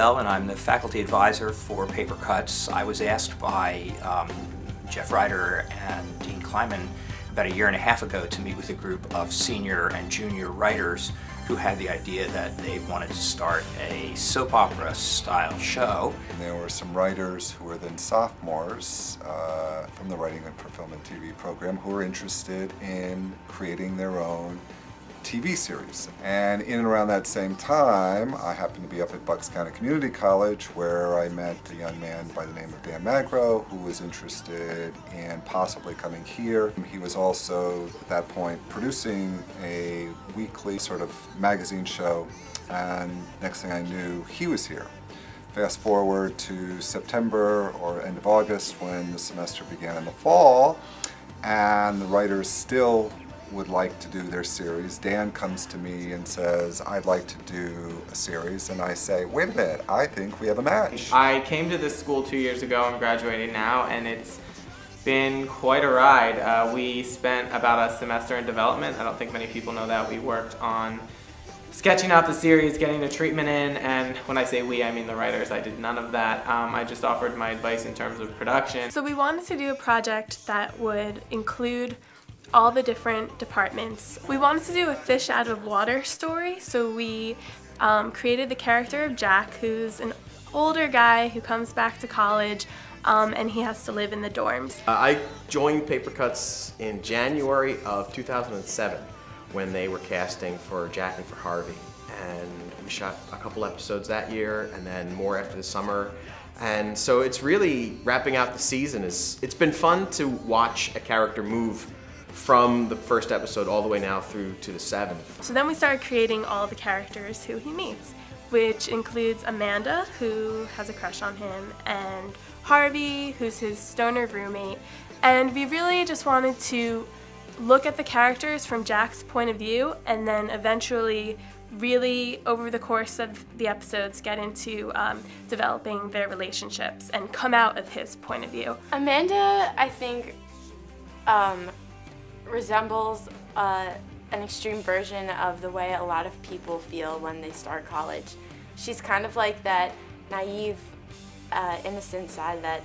Bell, and I'm the faculty advisor for Paper Cuts. I was asked by Jeff Ryder and Dean Kleiman about 1.5 years ago to meet with a group of senior and junior writers who had the idea that they wanted to start a soap opera style show. And there were some writers who were then sophomores from the Writing for Film and TV program who were interested in creating their own TV series. And in and around that same time, I happened to be up at Bucks County Community College, where I met a young man by the name of Dan Magro, who was interested in possibly coming here. He was also, at that point, producing a weekly sort of magazine show, and next thing I knew, he was here. Fast forward to September or end of August, when the semester began in the fall, and the writers still would like to do their series. Dan comes to me and says, I'd like to do a series, and I say, wait a minute, I think we have a match. I came to this school 2 years ago. I'm graduating now, and it's been quite a ride. We spent about a semester in development. I don't think many people know that. We worked on sketching out the series, getting the treatment in, and when I say we, I mean the writers. I did none of that. I just offered my advice in terms of production. So we wanted to do a project that would include all the different departments. We wanted to do a fish out of water story, so we created the character of Jack, who's an older guy who comes back to college, and he has to live in the dorms. I joined Paper Cuts in January of 2007 when they were casting for Jack and for Harvey, and we shot a couple episodes that year and then more after the summer. And so it's really wrapping out the season. It's been fun to watch a character move from the first episode all the way now through to the 7th. So then we started creating all the characters who he meets, which includes Amanda, who has a crush on him, and Harvey, who's his stoner roommate. And we really just wanted to look at the characters from Jack's point of view, and then eventually really, over the course of the episodes, get into developing their relationships and come out of his point of view. Amanda, I think, resembles an extreme version of the way a lot of people feel when they start college. She's kind of like that naive, innocent side that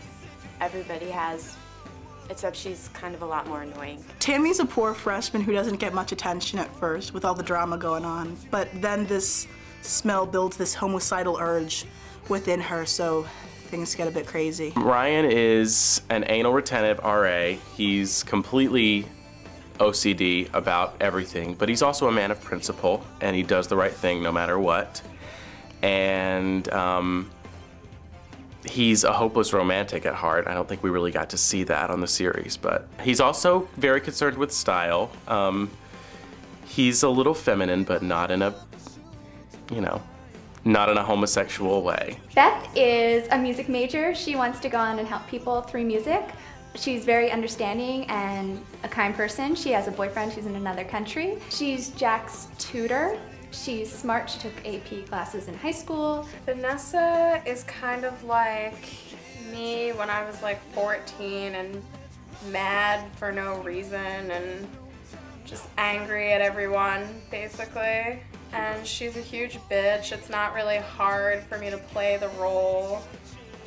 everybody has, except she's kind of a lot more annoying. Tammy's a poor freshman who doesn't get much attention at first with all the drama going on, but then this smell builds this homicidal urge within her, so things get a bit crazy. Ryan is an anal retentive RA. He's completely OCD about everything, but he's also a man of principle, and he does the right thing no matter what. And he's a hopeless romantic at heart. I don't think we really got to see that on the series, but he's also very concerned with style. He's a little feminine, but not in a, not in a homosexual way. Beth is a music major. She wants to go on and help people through music. She's very understanding and a kind person. She has a boyfriend who's in another country. She's Jack's tutor. She's smart. She took AP classes in high school. Vanessa is kind of like me when I was like 14 and mad for no reason and just angry at everyone, basically. And she's a huge bitch. It's not really hard for me to play the role.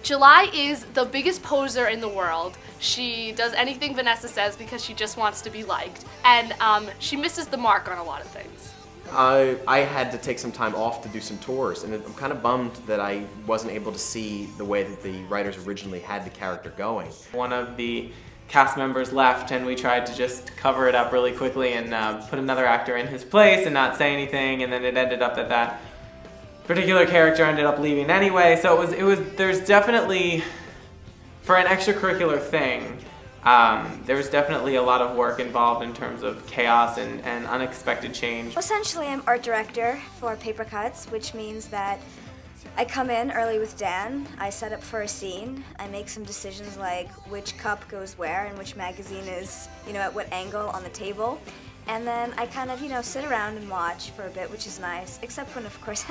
July is the biggest poser in the world. She does anything Vanessa says because she just wants to be liked. And she misses the mark on a lot of things. I had to take some time off to do some tours, and I'm kind of bummed that I wasn't able to see the way that the writers originally had the character going. One of the cast members left, and we tried to just cover it up really quickly and put another actor in his place and not say anything, and then it ended up that particular character ended up leaving anyway. So there's definitely, for an extracurricular thing, there's definitely a lot of work involved in terms of chaos and unexpected change. Essentially, I'm art director for Paper Cuts, which means that I come in early with Dan, I set up for a scene, I make some decisions like which cup goes where and which magazine is, at what angle on the table. And then I kind of, sit around and watch for a bit, which is nice, except when, of course,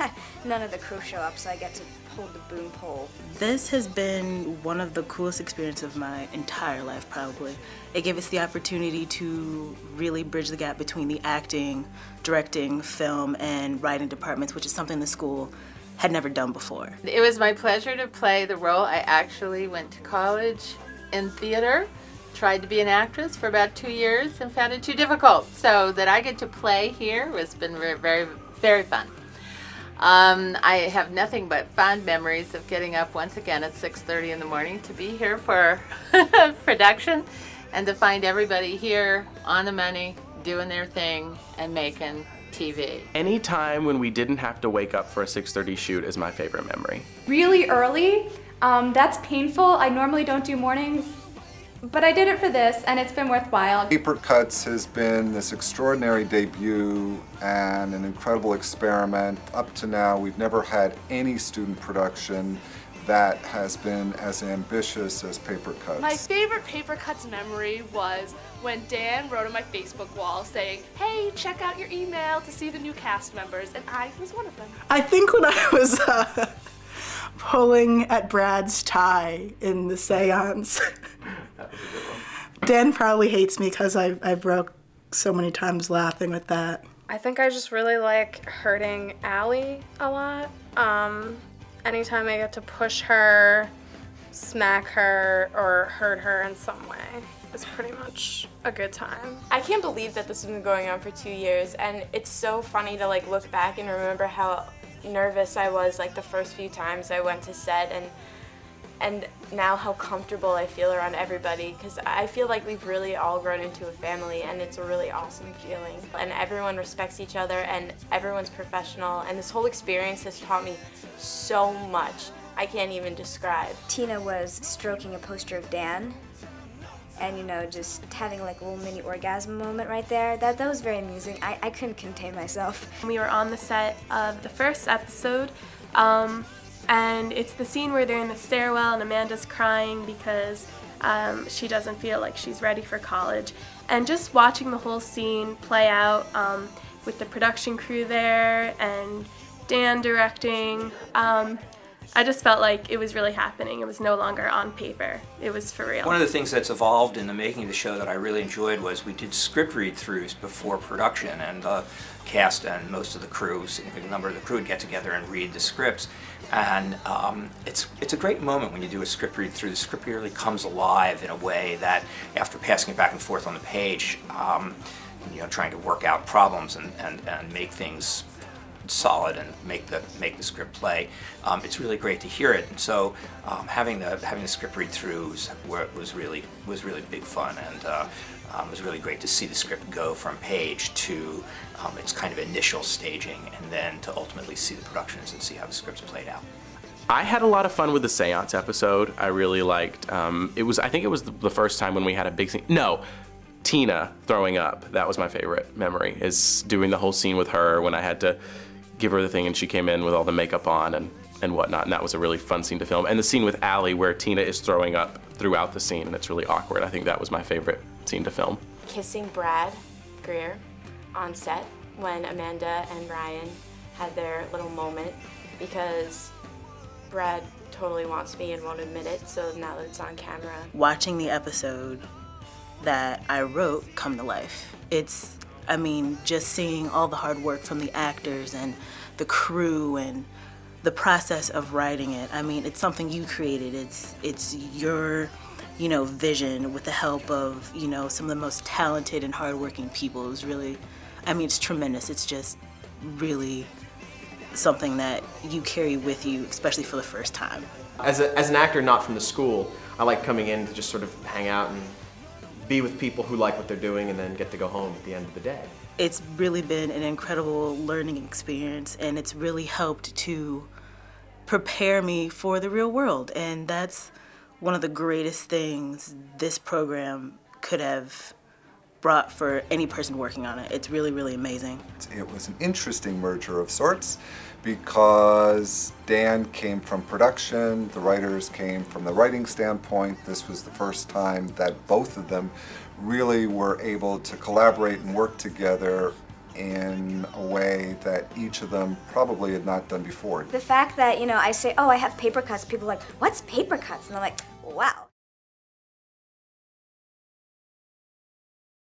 none of the crew show up, so I get to hold the boom pole. This has been one of the coolest experiences of my entire life, probably. It gave us the opportunity to really bridge the gap between the acting, directing, film, and writing departments, which is something the school had never done before. It was my pleasure to play the role. I actually went to college in theater, tried to be an actress for about 2 years and found it too difficult. So that I get to play here has been very, very fun. I have nothing but fond memories of getting up once again at 6:30 in the morning to be here for production and to find everybody here on the money, doing their thing and making TV. Any time when we didn't have to wake up for a 6:30 shoot is my favorite memory. Really early, that's painful. I normally don't do mornings, but I did it for this and it's been worthwhile. Paper Cuts has been this extraordinary debut and an incredible experiment. Up to now, we've never had any student production that has been as ambitious as Paper Cuts. My favorite Paper Cuts memory was when Dan wrote on my Facebook wall saying, "Hey, check out your email to see the new cast members," and I was one of them. I think when I was pulling at Brad's tie in the seance, Dan probably hates me because I broke so many times laughing with that. I think I just really like hurting Allie a lot. Anytime I get to push her, smack her, or hurt her in some way, it's pretty much a good time. I can't believe that this has been going on for 2 years, and it's so funny to like look back and remember how nervous I was like the first few times I went to set, and now how comfortable I feel around everybody, because I feel like we've really all grown into a family, and it's a really awesome feeling. And everyone respects each other, and everyone's professional, and this whole experience has taught me so much I can't even describe. Tina was stroking a poster of Dan, and you know, just having like a little mini orgasm moment right there. That was very amusing. I couldn't contain myself. We were on the set of the first episode, and it's the scene where they're in the stairwell and Amanda's crying because she doesn't feel like she's ready for college. And just watching the whole scene play out with the production crew there and Dan directing, I just felt like it was really happening. It was no longer on paper. It was for real. One of the things that's evolved in the making of the show that I really enjoyed was we did script read-throughs before production, and the cast and most of the crew, a significant number of the crew, would get together and read the scripts. And it's a great moment when you do a script read-through. The script really comes alive in a way that, after passing it back and forth on the page, you know, trying to work out problems and make things solid and make the script play. It's really great to hear it, and so having the script read-throughs was really big fun, and it was really great to see the script go from page to its kind of initial staging, and then to ultimately see the productions and see how the scripts played out. I had a lot of fun with the seance episode. I really liked. I think it was the first time when we had a big scene. No. Tina throwing up. That was my favorite memory, is doing the whole scene with her when I had to give her the thing and she came in with all the makeup on and whatnot, and that was a really fun scene to film. And the scene with Allie where Tina is throwing up throughout the scene and it's really awkward. I think that was my favorite scene to film. Kissing Brad Greer on set when Amanda and Ryan had their little moment, because Brad totally wants me and won't admit it, so now that it's on camera. Watching the episode that I wrote come to life. I mean, just seeing all the hard work from the actors and the crew and the process of writing it. I mean, it's something you created. It's your, you know, vision with the help of, you know, some of the most talented and hardworking people. It was really, I mean, it's tremendous. It's just really something that you carry with you, especially for the first time. As an actor not from the school, I like coming in to just sort of hang out and be with people who like what they're doing and then get to go home at the end of the day. It's really been an incredible learning experience, and it's really helped to prepare me for the real world, and that's one of the greatest things this program could have brought for any person working on it. It's really, really amazing. It was an interesting merger of sorts because Dan came from production, the writers came from the writing standpoint. This was the first time that both of them really were able to collaborate and work together in a way that each of them probably had not done before. The fact that, you know, I say, oh, I have paper cuts, people are like, what's paper cuts? And I'm like, wow.